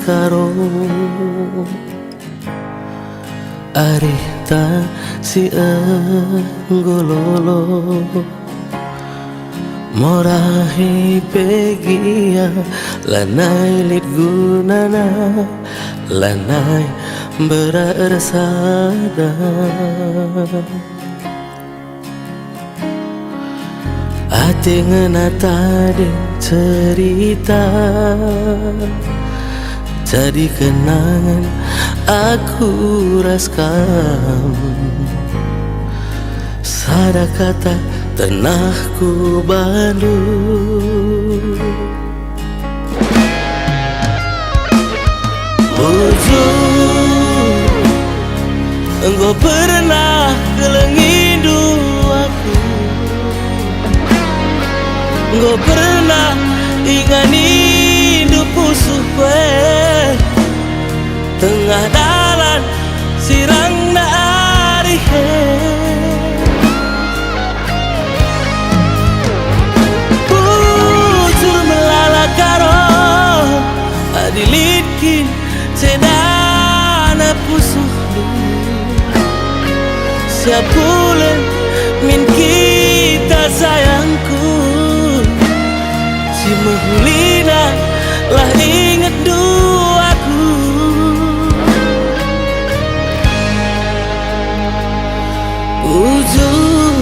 karo arita si enggololo morahi pegia lanai lit gunana lanai berasada ati ngena tadi cerita jadi kenangan aku raskam sada kata tenahku balu Bujur engkau pernah kelengidu aku engkau pernah ingani hidup pusuh kue tengah dalan sirang dari Bujur melala karo adilitkin sedana pusuh siap bulan min kita sayangku si mahulina lah ingat duaku Ujung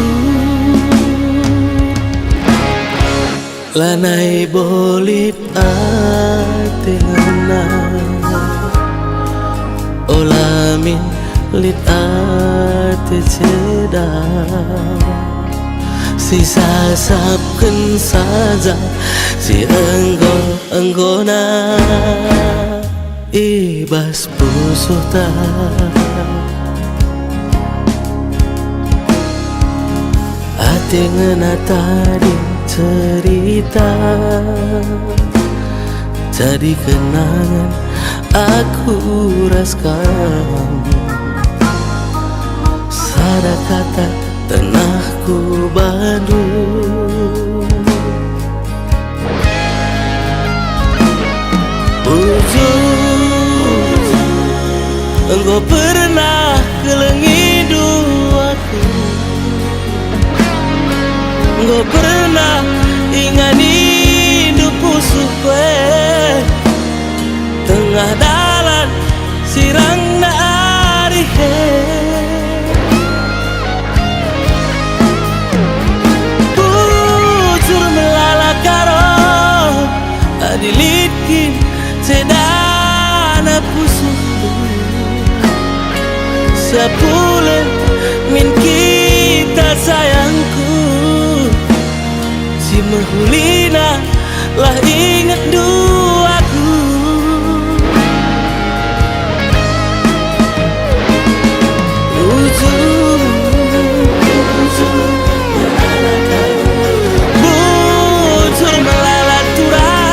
lanai bolit ate ngana olamin lit ate ceda sisa sapken saja si enggona ibas pusuh ta ate ngena tadi cerita jadi kenangan aku raskam sada kata tenahku badu Ujung engkau pernah kelengidu aku engkau pernah ingani hidup pusuh kue tengah dalan sirang dari Bujur melala karo adilitkin sedana pusuh sebulan min kita sayangku si mahulina lah ingat duaku Bujur melala turah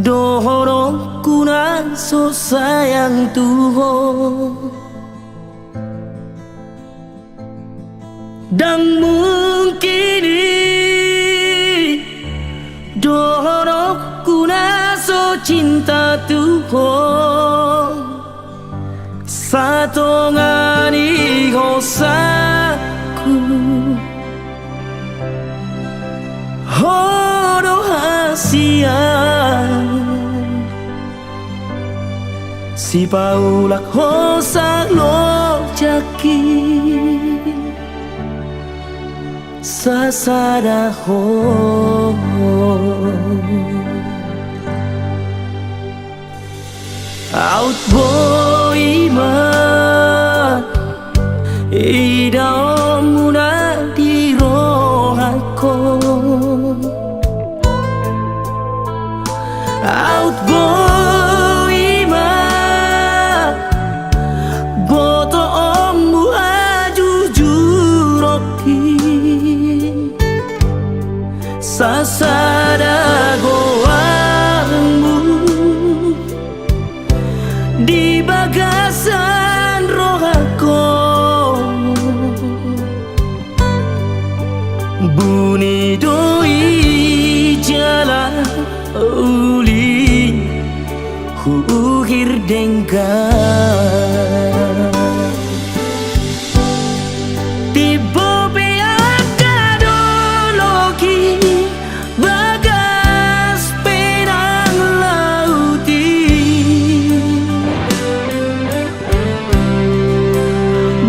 Dohorongku na so sayang Tuhan dan mungkin dohorongku na so cinta Tuhan satu ngani hosaku horo hasian si paulak hosa lo jaki sasada ho out boy ma idamuna di rohako out boy ma boto ommu ajujuroki sasada goangmu di bagasan rohako bunyi doi jalan uli huhir denggan tiba beaka dologi bagas penang lauti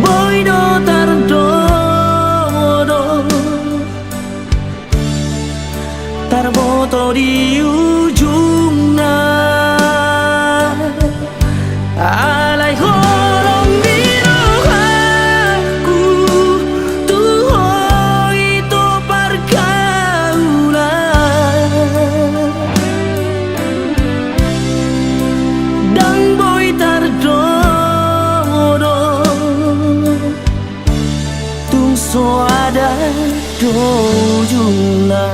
boy do tarboto di ujungna alai horong birohaku tuho itu pergaulan dan boy tardodo tung so ada dojungna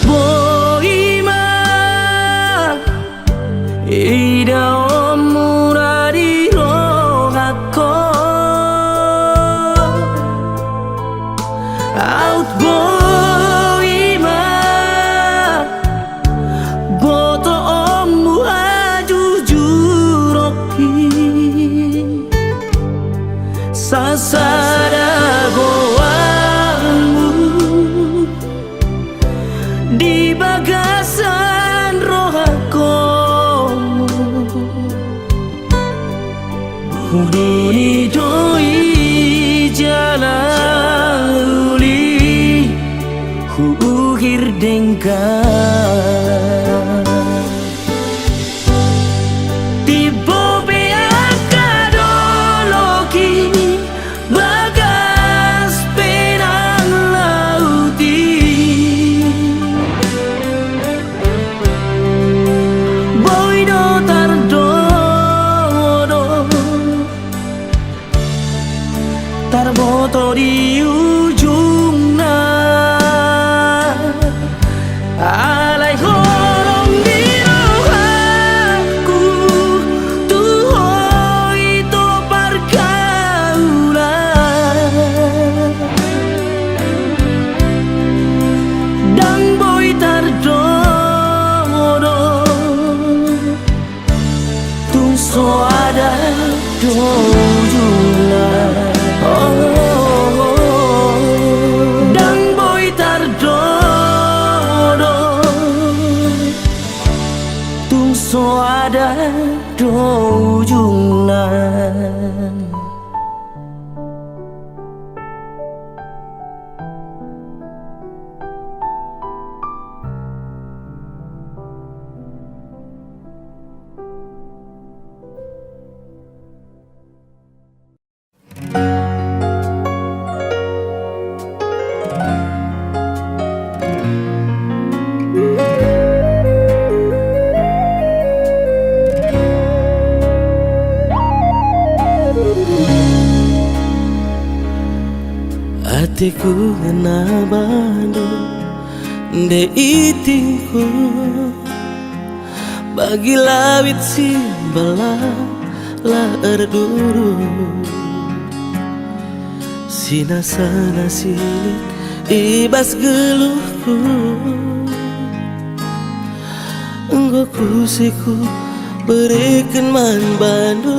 boy ma ida omura di rohako out boy ma boto ommu ajujuroki sasada goangmu di bagasan rohako bunyi doi jalan uli huhir denggan tiba beaka dologi bagas penang lauti boy do tarboto di ujungna alai horong birohaku tuho itu pergaulan dan boy tardodo tung so ada dojungna dan boy tardodo tung so ada dojungna. hatiku ngena bandu de itingku bagi lawit si bala erduru sina sana silit ibas geluhku enggo kusiku berikan man bandu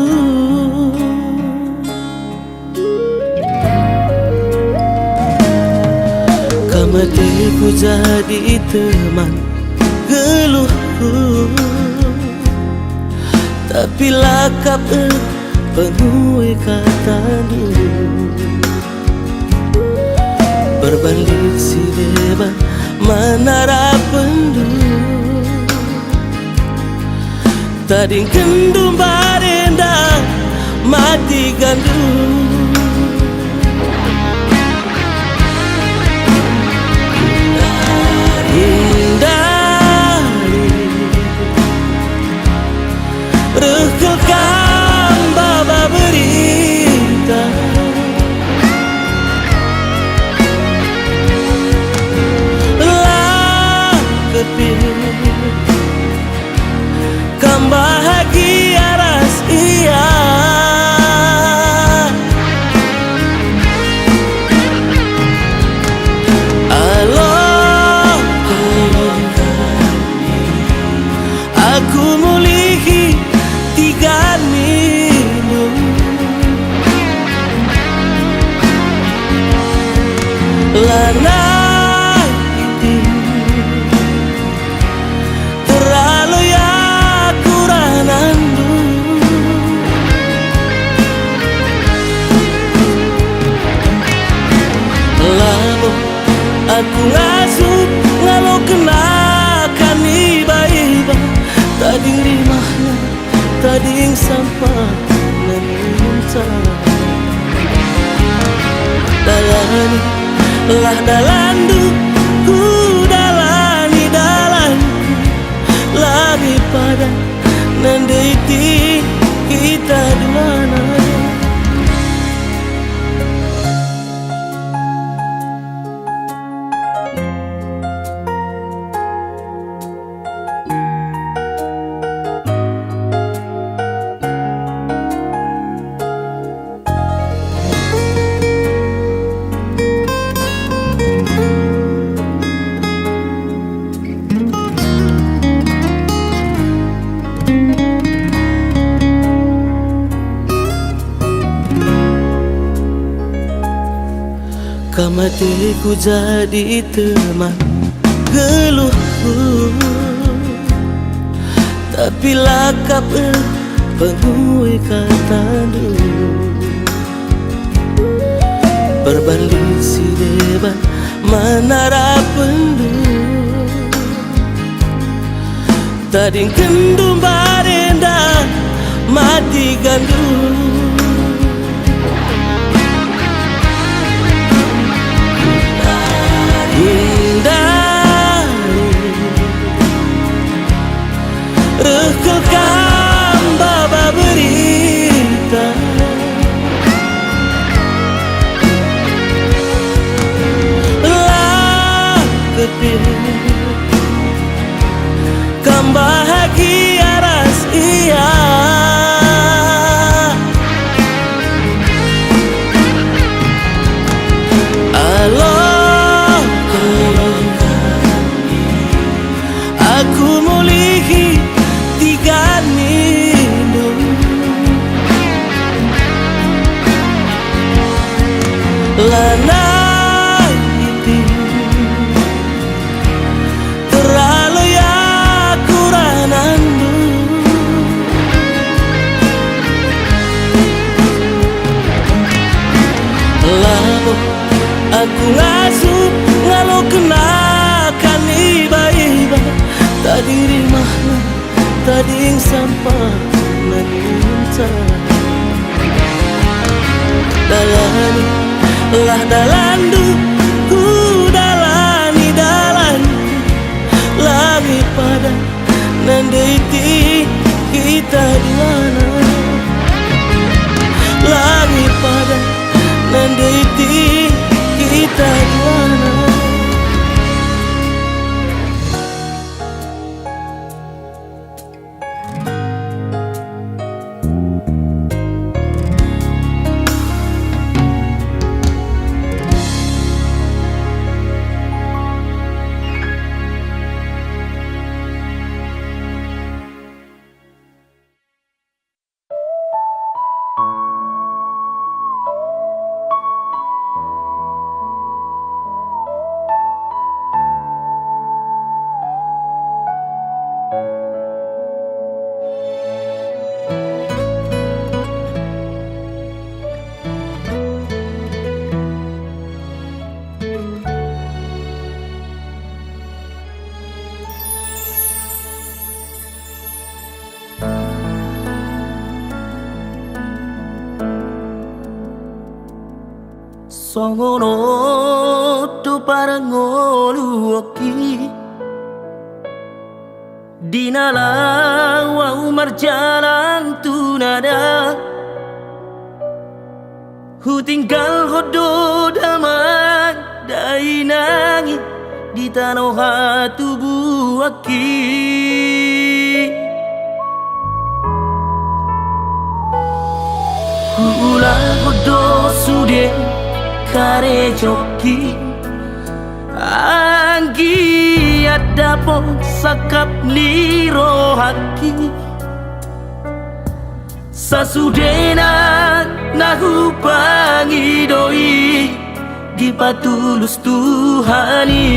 kamatiku jadi teman geluhku tapi lakap penuh katandu berbalik si deban manara pendu tading kendum barenda mati gandu rekelkan baba berita lah kepilih kan bahagia ras iya Allah aku mulihi tiga minum lana itu terlalu ya kuranandu lalu aku ngasup lalu kenakan iba-iba tading rimahnya tading sampah meminta dalani lah dalandu ku dalani lebih pada nandaiti kita duana kamatiku jadi teman geluhku tapi lakap penuh katandu berbalik si deban manara pendu tading kendum barenda mati gandu rekelkan baba berita lah kepilih kan bahagia ras iya Allah aku mulihi tiga minum lana itu terlalu ya kuranandu lalu aku ngasup lalu kenakan iba-iba tading rimahna tading sampah meminta dalani lah dalandu ku dalani lebih pada nandaiti kita duana lebih pada nandaiti kita songono tu parangoluoki dinala wa umar jalan tu nada hu tinggal hodo damai dai nangi di tanah hatu buaki hula hodo sude kare joki anggi ada pon sakap niro haki sasudena nahu pangi doi di patulus Tuhani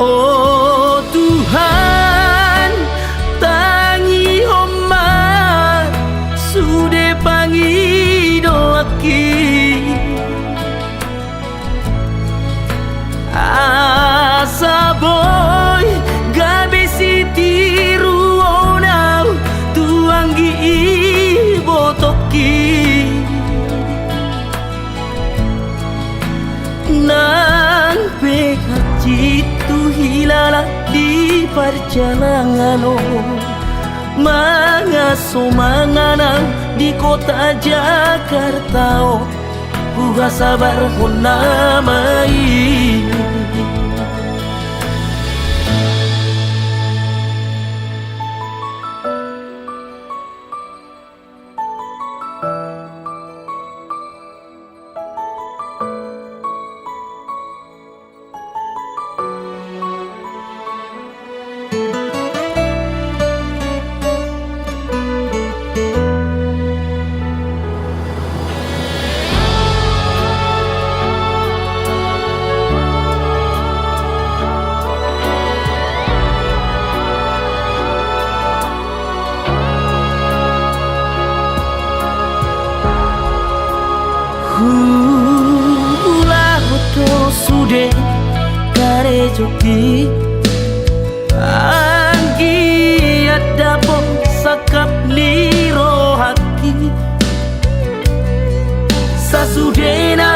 oh Tuhan tangi homa sude pangi doaki asa boy gabe sitiru onau tuanggi botoki nang pekacitu hilala di perjalanan mangaso manganang di kota Jakarta buka sabar honamai hula hoto sude kare joki anggi ada pon sakap niro haki sasudena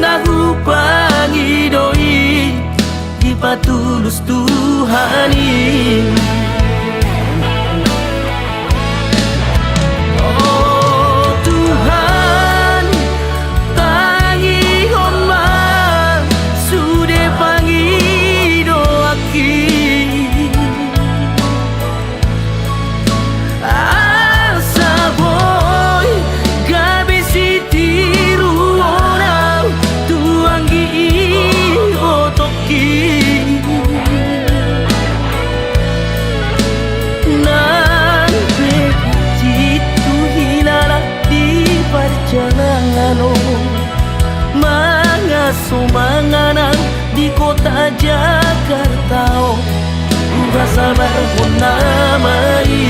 nahu pangi doi di patulus Tuhani manganang di kota Jakarta buka sabar honamai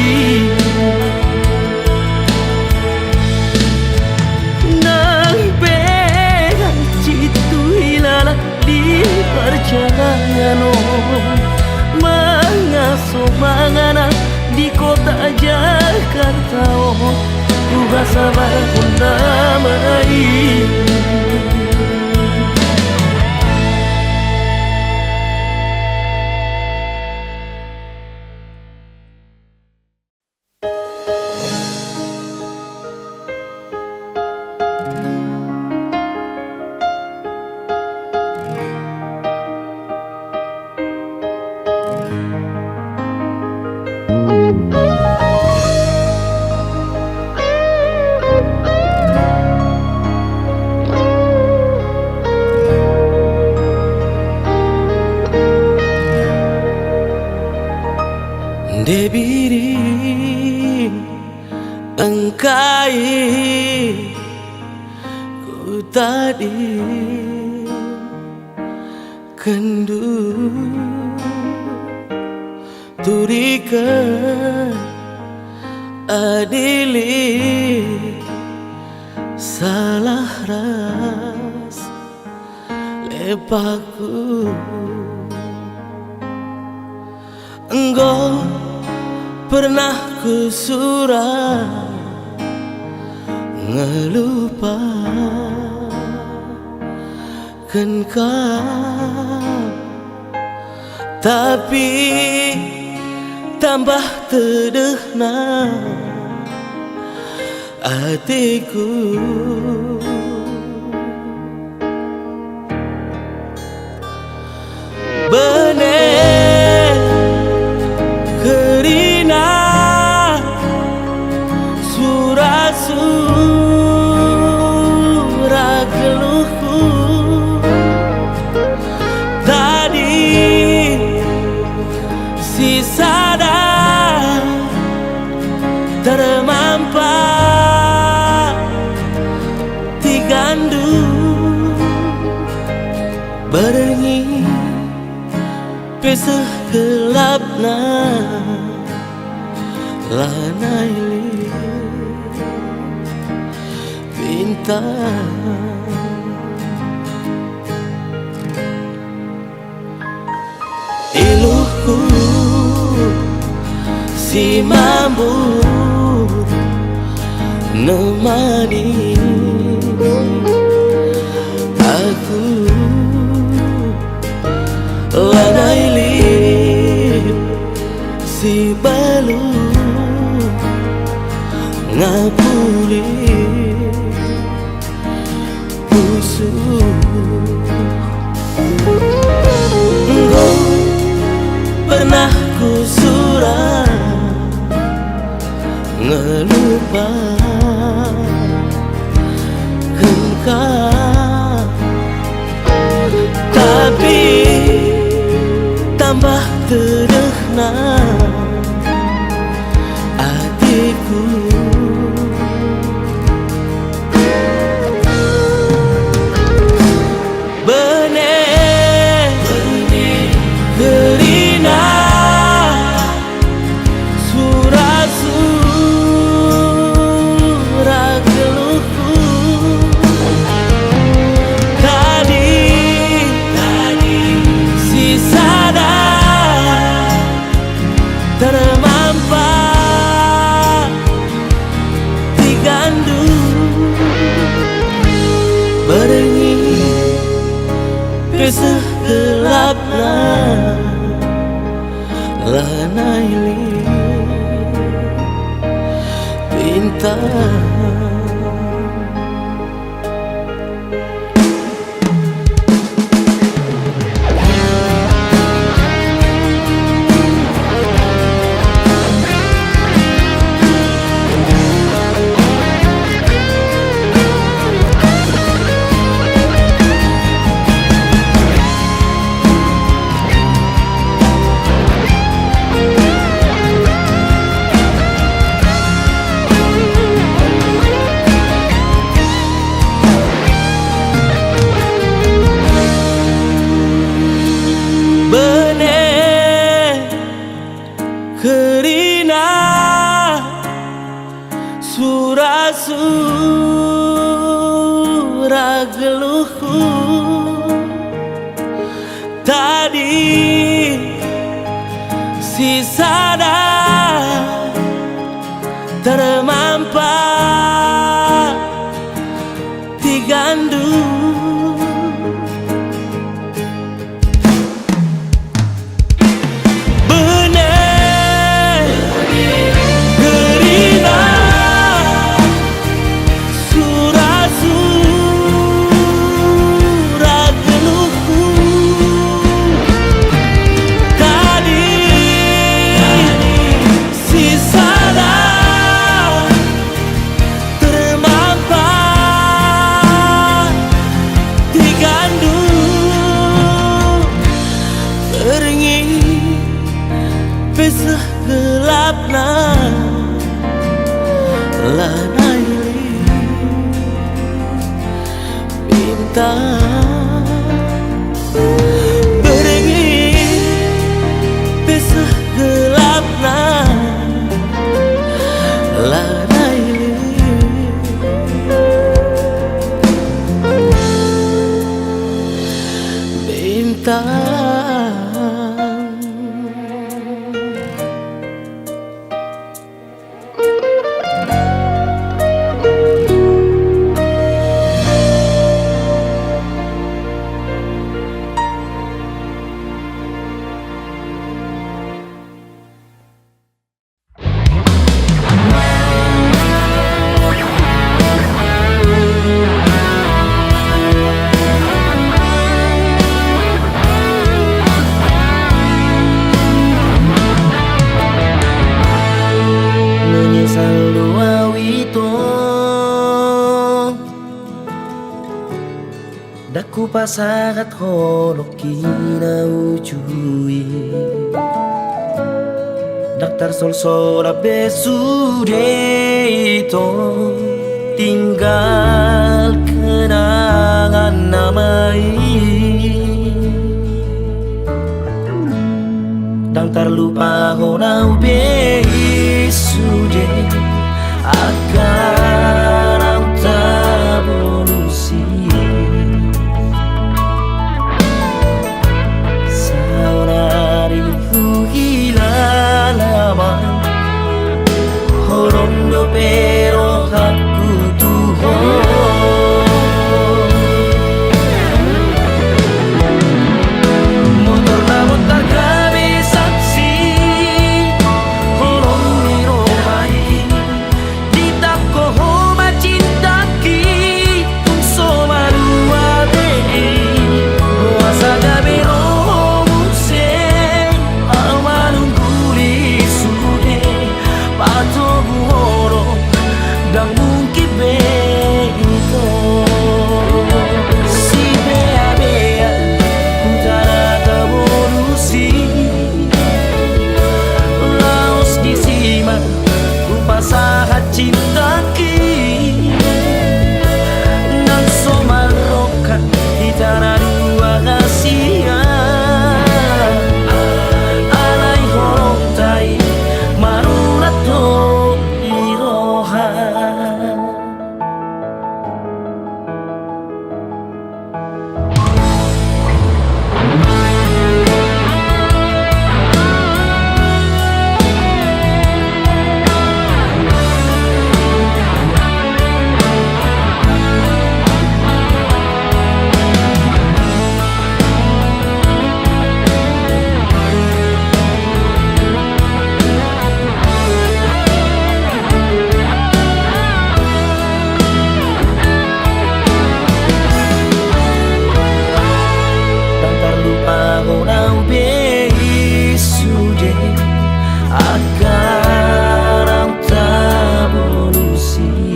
nang pegang citu hilala di perjalanan mangaso manganang di kota Jakarta buka sabar honamai Debiri engkai ku tadi kendu turikan adili salah ras lepaku engkau pernah ku surah ngelupakan kau, tapi tambah terdehna hatiku. Bener kerina surat-surat keluhku tadi sisa dah termampah digandu berengi pesah gelapna lanai bintang. Iluhku si mampu nemani aku lanai si balu ngapuli engkau pernah ku surah ngelupakan kau, tapi tambah terdehna hatiku. Bener kerina surat-surat keluhku tadi sisa dah termampah digandu berengi pesah gelapna lanai bintang. Bener kerina surat-surat keluhku tadi sisa dah termampah digandu pesah gelapna lanai bintang berengi pesah gelapna lanai bintang. pasahat holok kinaujui Daftar sol-sol besude itu tinggal kenangan namai Dan terlupa honau besude akan tak evolusi Saudari hilalaman Horondo pero aku Tuhan Motor namun tak kami saksi Horon miromai Ditap kohoma cinta kita Soma dua dei Luasa gabi romu se Amanungguri sude Pato buhoro Dan mungkin beito Si bea-bea Utara kevolusi Laos disimak Kupasahat cinta Nang somaroka Itara dua kasihan Alay horong tai Marurato irohan Dan terlupa honau besude akan tak evolusi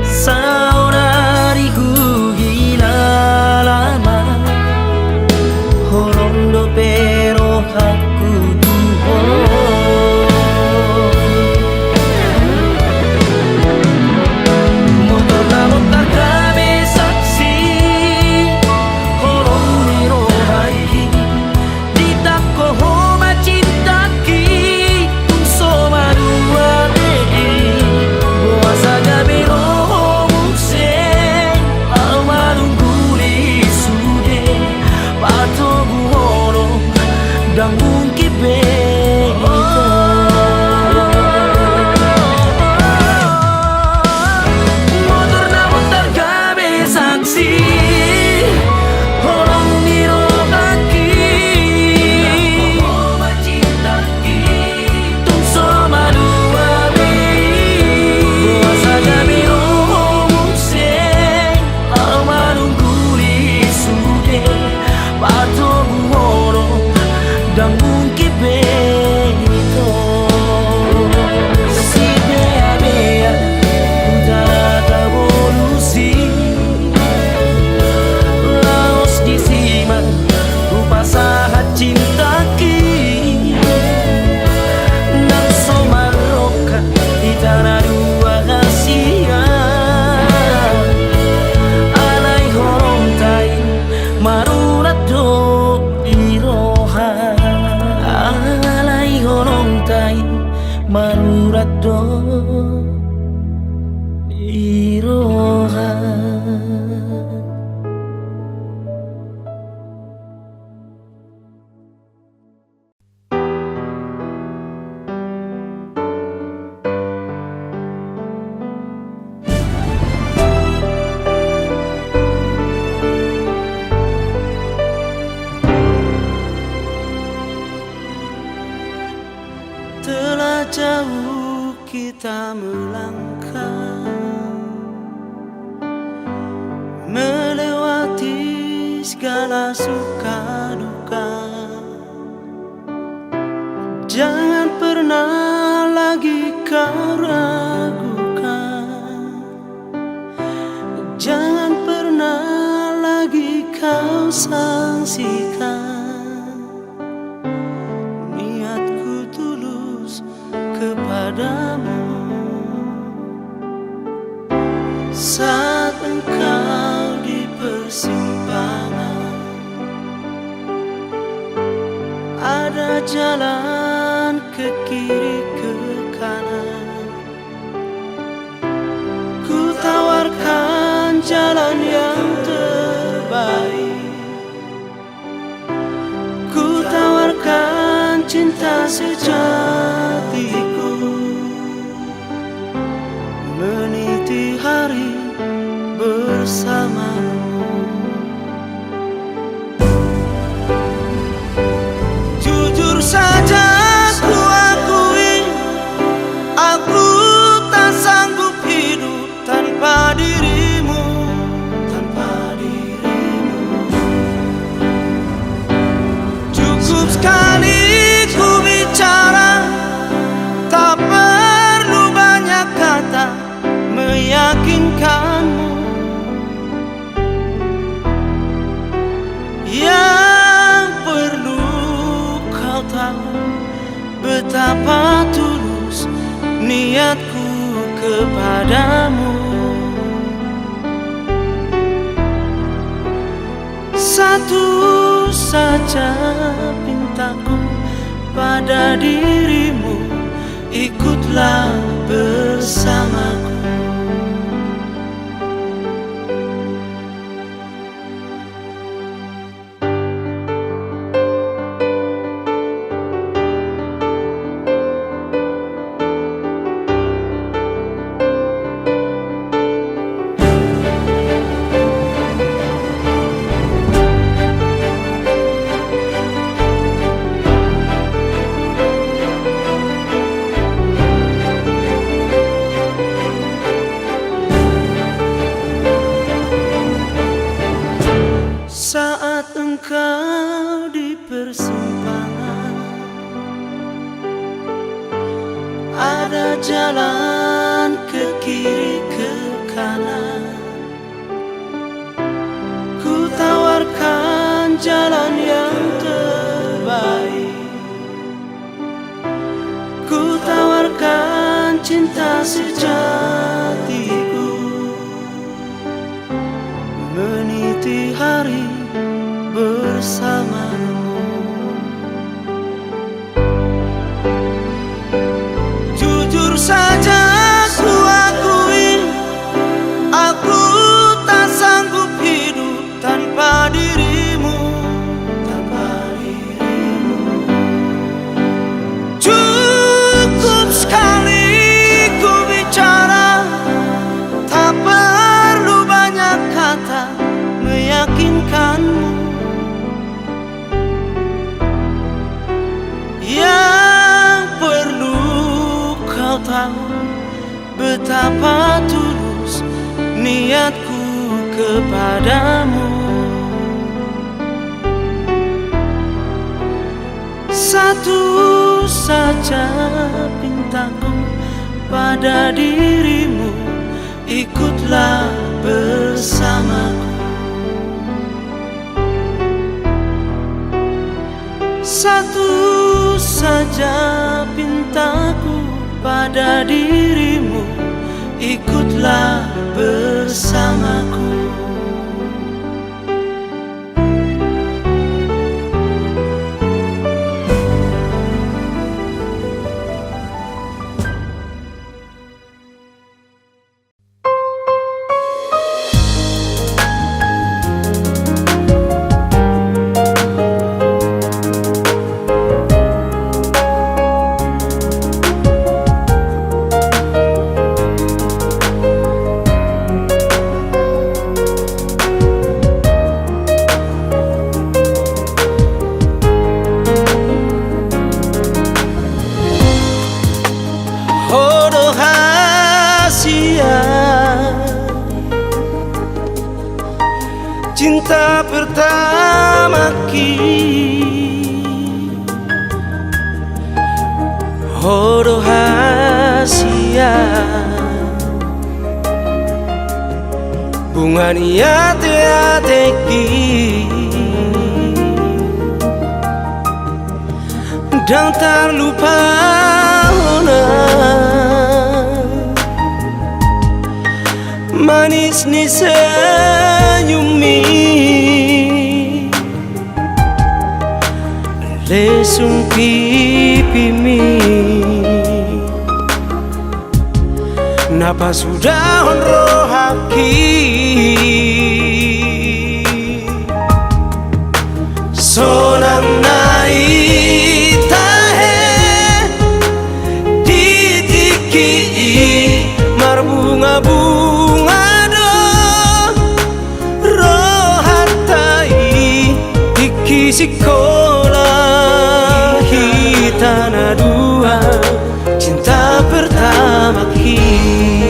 Saudariku hilalama Horondo pero aku Tuhan Motor namun tak kami saksi Horon miromai Ditap kohoma cinta kita Soma dua dei Luasa gabi romu se Amanungguri sude Pato buhoro Dan mungkin beito Motor namun tergabe saksi Horon niro kaki Kohoma cinta kita Soma dua dei Luasa gabi romu se Amanungguri sude Pato buhoro Dan mungkin beito Si bea-bea Utara kevolusi Laos disimak Kupasahat cinta Nang somaroka Itara dua kasihan Alay horong tai Marurato irohan Alay horong tai Marurato irohan Telah jauh kita melangkah Melewati segala suka duka Jangan pernah lagi kau ragukan engkau saksikan, niatku tulus kepadamu. Saat engkau di persimpangan, ada jalan ke kiri ke kanan, ku tawarkan jalan yang terbaik, ku tawarkan cinta sejatiku, meniti hari bersamamu. Jujur saja ku akui, aku tak sanggup hidup tanpa dirimu, tanpa dirimu. Cukup sekali ku bicara, tak perlu banyak kata meyakinkanmu. Yang perlu kau tahu, betapa tulus niatku kepadamu. Satu saja pintaku pada dirimu, ikutlah bersamaku. Saat engkau di persimpangan, ada jalan ke kiri ke kanan, ku tawarkan jalan yang terbaik, ku tawarkan cinta sejatiku, meniti hari bersamamu. Jujur saja ku akui, aku tak sanggup hidup tanpa dirimu, tanpa dirimu. Cukup sekali ku bicara, tak perlu banyak kata meyakinkanmu. Yang perlu kau tahu, betapa tulus niatku kepadamu. Satu saja pintaku pada dirimu, ikutlah bersamaku. Satu saja pintaku pada dirimu, ikutlah bersamaku. Cinta pertama oh rahasia, bunga niate-ateki dan tak lupa ona manis ni senyumi lesung pipimu napa sudah honro haki sonang nai tahe ditiki marbunga-bunga do rohatai tiki sekolah kita na dua cinta pertama kita.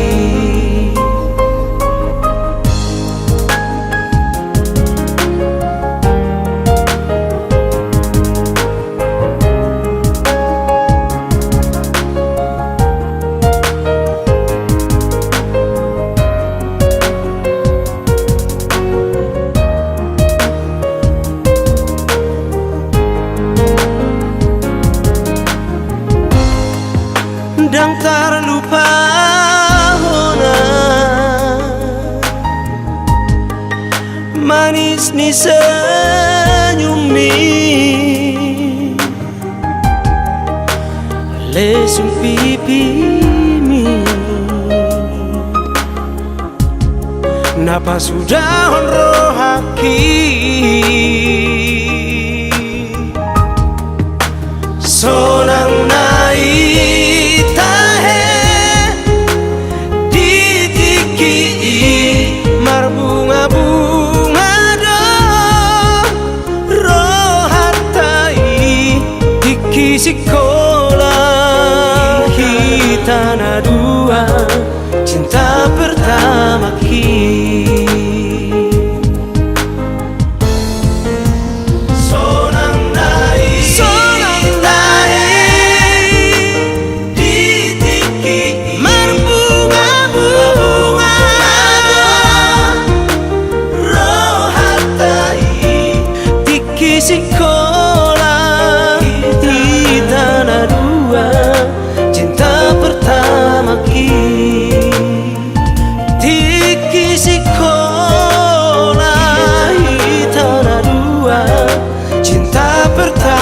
Dan terlupa ona manis ni senyumi lesung pipimu napa sudah honro haki sonang nai sekolah kita na dua cinta pertama kita. Sonang nai ditiki marbunga-bunga rohatai tiki sekolah cinta pertama kita. Tiki sekolah kita na dua cinta pertama